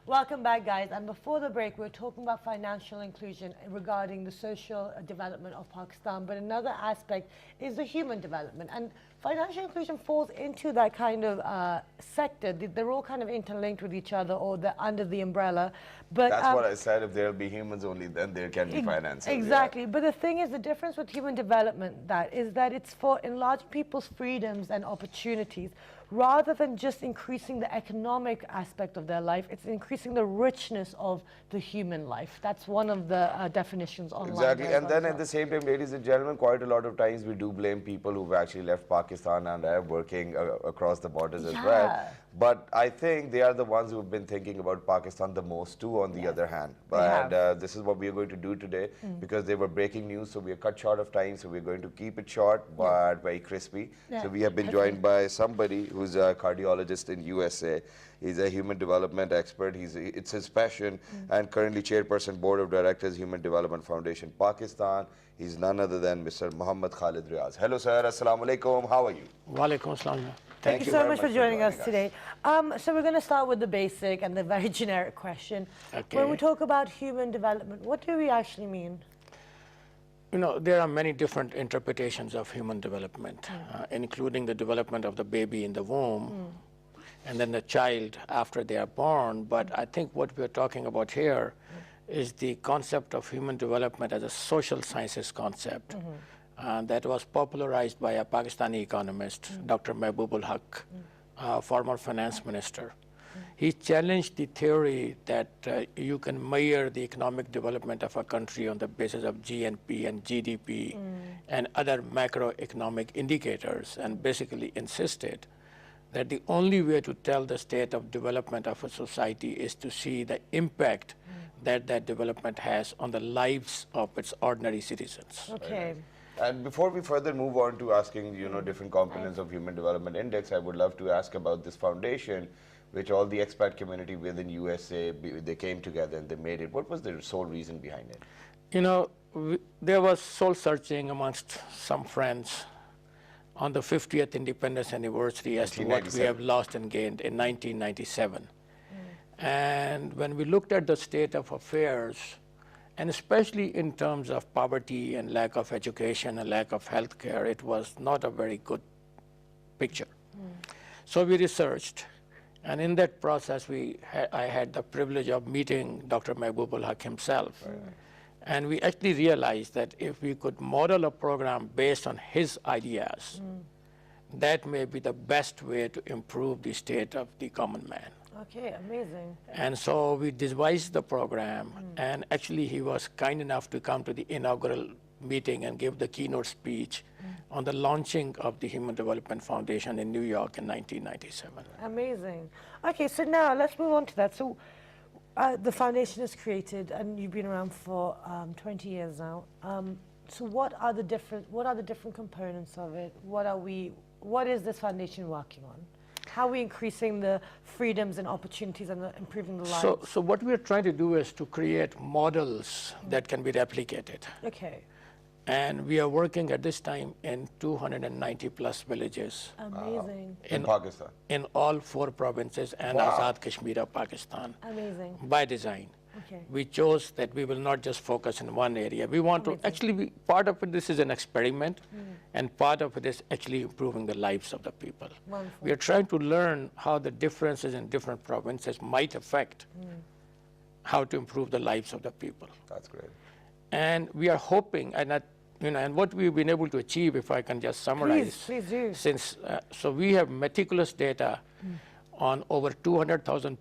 Welcome back, guys. And before the break, we were talking about financial inclusion regarding the social development of Pakistan. But another aspect is the human development. And financial inclusion falls into that kind of sector. They're all kind of interlinked with each other, or they're under the umbrella. But that's what I said. If there'll be humans only, then there can be finance. Exactly. Yeah. But the thing is, the difference with human development is that it's for enlarging people's freedoms and opportunities. Rather than just increasing the economic aspect of their life, it's increasing the richness of the human life. That's one of the definitions online. Exactly, and then at the same time, ladies and gentlemen, quite a lot of times we do blame people who've actually left Pakistan and are working across the borders as well. But I think they are the ones who have been thinking about Pakistan the most too, on the other hand. And this is what we are going to do today, because they were breaking news, so we are cut short of time, so we're going to keep it short but very crispy. So we have been joined by somebody who's a cardiologist in USA. He's a human development expert. It's his passion, and currently chairperson board of directors, Human Development Foundation, Pakistan. He's none other than Mr. Muhammad Khalid Riaz. Hello, sir. Assalamu alaikum. How are you? Wa alaikum assalam. Thank you so much for joining us today. So we're going to start with the basic and the very generic question. When we talk about human development, what do we actually mean? You know, there are many different interpretations of human development, including the development of the baby in the womb, and then the child after they are born. But I think what we're talking about here is the concept of human development as a social sciences concept. That was popularized by a Pakistani economist, Dr. Mahbubul Haq, former finance minister. He challenged the theory that you can measure the economic development of a country on the basis of GNP and GDP and other macroeconomic indicators, and basically insisted that the only way to tell the state of development of a society is to see the impact that that development has on the lives of its ordinary citizens. Okay. And before we further move on to asking, different components of Human Development Index, I would love to ask about this foundation, which all the expat community within USA, they came together and they made it. What was the sole reason behind it? You know, there was soul searching amongst some friends on the 50th independence anniversary as to what we have lost and gained in 1997. And when we looked at the state of affairs, and especially in terms of poverty and lack of education and lack of health care, it was not a very good picture. So we researched, and in that process, I had the privilege of meeting Dr. Mahbubul Haq himself. And we actually realized that if we could model a program based on his ideas, that may be the best way to improve the state of the common man. Okay, amazing. And so we devised the program, and actually he was kind enough to come to the inaugural meeting and give the keynote speech on the launching of the Human Development Foundation in New York in 1997. Amazing. Okay, so now let's move on to that. So the foundation is created, and you've been around for 20 years now. So what are the different components of it? What is this foundation working on? How are we increasing the freedoms and opportunities and improving the lives? So what we are trying to do is to create models that can be replicated. Okay. And we are working at this time in 290 plus villages. Amazing. In Pakistan? In all 4 provinces and Azad Kashmir of Pakistan. Amazing. By design. Okay. We chose that we will not just focus in one area. We want to actually be part of it. This is an experiment, and part of it is actually improving the lives of the people. Wonderful. We are trying to learn how the differences in different provinces might affect how to improve the lives of the people. That's great. And we are hoping, and what we've been able to achieve, if I can just summarize. Please do. So we have meticulous data on over 200,000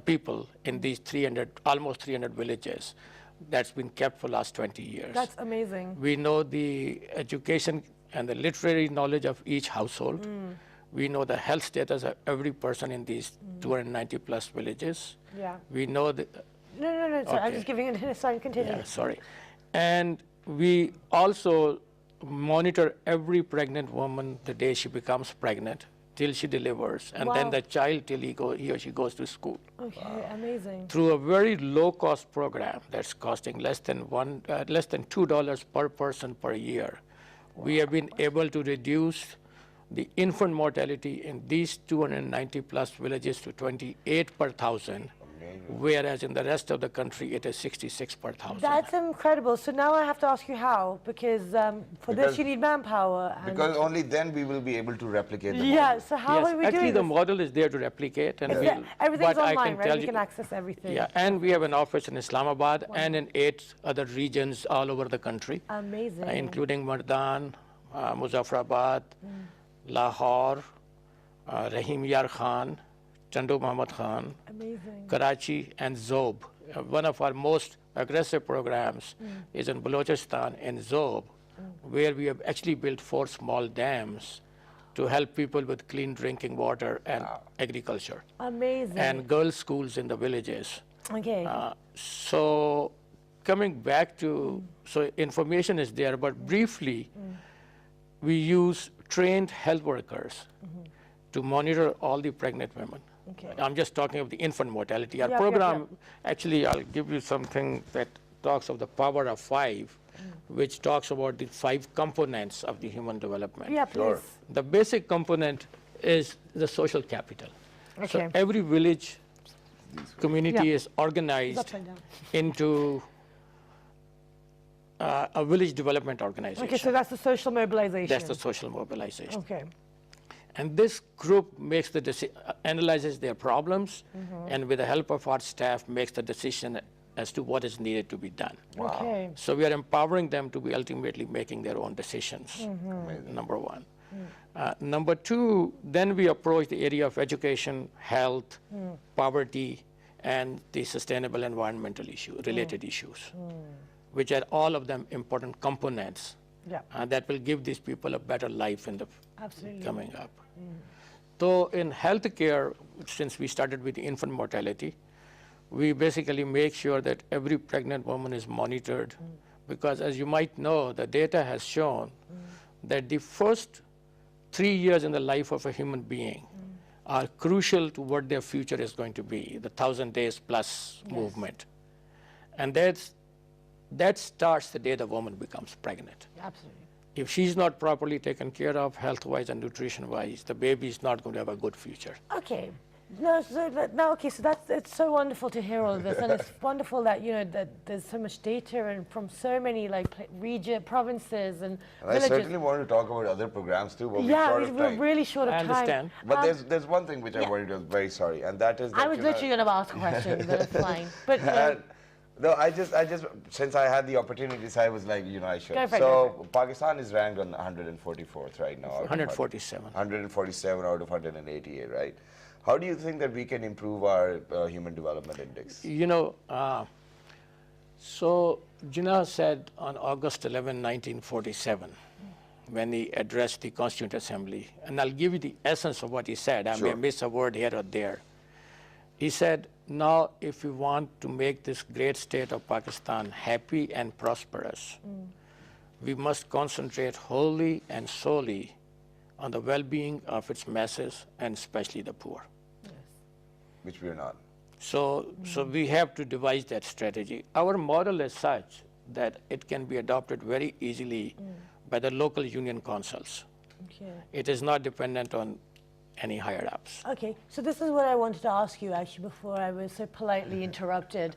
people in these almost 300 villages that's been kept for the last 20 years. That's amazing. We know the education and the literary knowledge of each household. We know the health status of every person in these 290 plus villages. Yeah. We know the... No, sorry, I'm just giving it a sign, continue. Yeah, sorry. And we also monitor every pregnant woman the day she becomes pregnant, till she delivers, and then the child till he or she goes to school. Okay, amazing. Through a very low-cost program that's costing less than $2 per person per year, we have been able to reduce the infant mortality in these 290 plus villages to 28 per thousand, whereas in the rest of the country it is 66 per thousand. That's incredible. So now I have to ask you how, because for this you need manpower. And Because only then we will be able to replicate the yeah, model. so how are we actually doing the this? model is there to replicate, and Everything's but I online, can right? tell You you, can access everything. yeah, and we have an office in Islamabad and in 8 other regions all over the country, Amazing. including Mardan, Muzaffarabad, Lahore, Rahim Yar Khan, Chandu Muhammad Khan, Amazing. Karachi, and Zob. One of our most aggressive programs is in Balochistan in Zob, where we have actually built 4 small dams to help people with clean drinking water and agriculture, Amazing. and girls' schools in the villages. Okay. So coming back to, so information is there, but briefly, we use trained health workers to monitor all the pregnant women. Okay. I'm just talking of the infant mortality. Our Yep, yep, program, yep. actually, I'll give you something that talks of the power of 5, which talks about the 5 components of the human development. Yeah, please. Sure. The basic component is the social capital. So Okay. every village community Yeah. is organized Upside down. into a village development organization. Okay, so that's the social mobilization. That's the social mobilization. Okay. And this group makes the analyzes their problems, and with the help of our staff, makes the decision as to what is needed to be done. Okay. So we are empowering them to be ultimately making their own decisions, number 1. Number 2, then we approach the area of education, health, poverty, and the sustainable environmental related issues, which are all of them important components Yeah. that will give these people a better life in the Absolutely. coming up. So in healthcare, since we started with the infant mortality, we basically make sure that every pregnant woman is monitored, because as you might know, the data has shown that the first 3 years in the life of a human being are crucial to what their future is going to be, the 1,000 days plus movement. And that starts the day the woman becomes pregnant. Absolutely. If she's not properly taken care of health-wise and nutrition-wise, the baby is not going to have a good future. Okay. No, so that's, it's so wonderful to hear all of this, and it's wonderful that, you know, that there's so much data and from so many like region, provinces and And I villages. certainly want to talk about other programs too, but we're Yeah, short of we're time. really short of I time. understand. But there's one thing which I wanted to, very sorry, and that is that I was you know, literally going to ask a question, but it's fine. But no, I just, since I had the opportunities, I was like, you know, I should. Go for it, So Pakistan is ranked on 144th right now. out of 147. 147 out of 188, right? How do you think that we can improve our Human Development Index? You know, so Jinnah said on August 11, 1947, when he addressed the Constituent Assembly, and I'll give you the essence of what he said. I may Sure. miss a word here or there. He said, now if we want to make this great state of Pakistan happy and prosperous, we must concentrate wholly and solely on the well-being of its masses and especially the poor. Which we are not. So we have to devise that strategy. Our model is such that it can be adopted very easily by the local union councils. okay. It is not dependent on any higher ups. Okay, so this is what I wanted to ask you actually before I was so politely interrupted.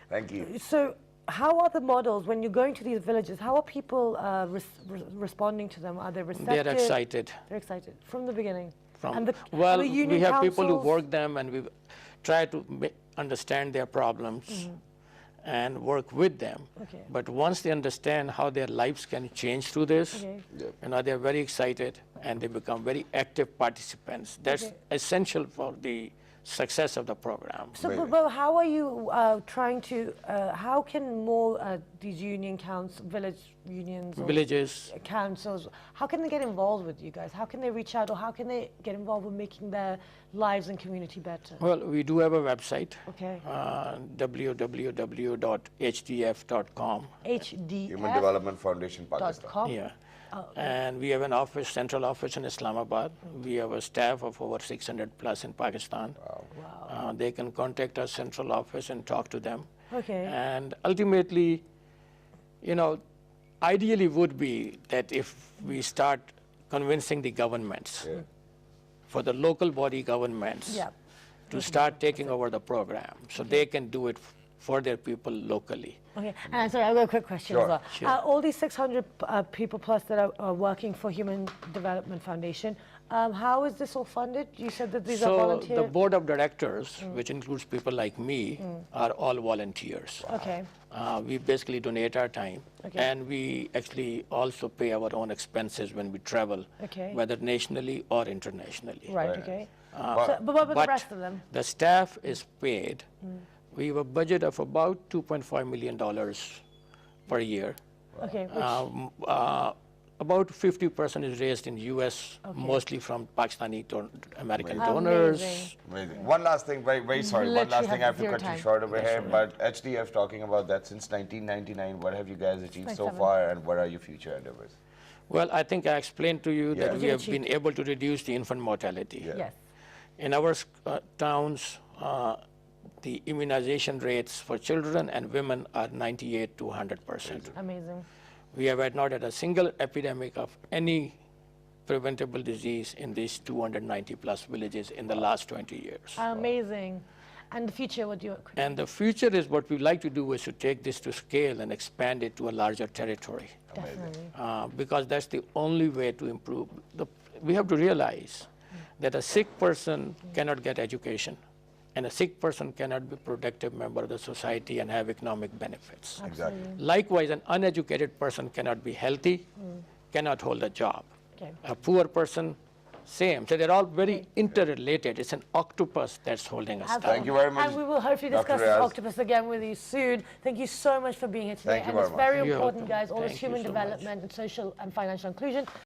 Thank you. So how are the models, when you're going to these villages, how are people responding to them? Are they receptive? They're excited. They're excited from the beginning. From, and the, well, and the union we have people who councils? work them, and we try to understand their problems and work with them. Okay. But once they understand how their lives can change through this, Okay. you know, they're very excited and they become very active participants. That's Okay. essential for the success of the program. So, Maybe. but how are you trying to, how can more these union councils, village unions, or Villages, councils, how can they get involved with you guys? How can they reach out, or how can they get involved with making their lives and community better? well, we do have a website, Okay. www.hdf.com. Human Development Foundation Pakistan. HDF.com. Yeah. And we have an office, central office in Islamabad. We have a staff of over 600 plus in Pakistan. Wow. They can contact our central office and talk to them. Okay. And ultimately, you know, ideally would be that if we start convincing the governments, for the local body governments, Yeah. to start taking over the program so they can do it for their people locally. Okay, and sorry, I've got a quick question as Sure. well. Sure. All these 600 people plus that are working for Human Development Foundation, how is this all funded? You said that these are So volunteer. the board of directors, which includes people like me, are all volunteers. Okay, We basically donate our time, Okay. and we actually also pay our own expenses when we travel, Okay. whether nationally or internationally. right, Right. okay. But- So, but what about the But rest of them? the staff is paid. We have a budget of about $2.5 million per year. Okay, which, About 50% is raised in U.S., mostly from Pakistani American Amazing. donors. Amazing. One last thing, very sorry. One Literally last thing, I have have to zero cut time. you short over here. But HDF talking about that since 1999. What have you guys achieved so 27. far, and what are your future endeavors? Well, I think I explained to you Yeah. that What we you have been able to reduce the infant mortality. yes. In our towns, the immunization rates for children and women are 98 to 100%. Amazing. We have not had a single epidemic of any preventable disease in these 290 plus villages in the last 20 years. Amazing. And the future, what do you... And the future is what we like to do is to take this to scale and expand it to a larger territory, Definitely. because that's the only way to improve. We have to realize that a sick person cannot get education, and a sick person cannot be a productive member of the society and have economic benefits. Exactly. Likewise, an uneducated person cannot be healthy, cannot hold a job. Okay. A poor person, same. So they're all very interrelated. It's an octopus that's holding us down. Thank you very much, And we will hopefully Dr. discuss this Riaz. octopus again with you soon. Thank you so much for being here today. Thank you and very it's much. very You're important, welcome. guys, all this Thank you human so much. development and social and financial inclusion.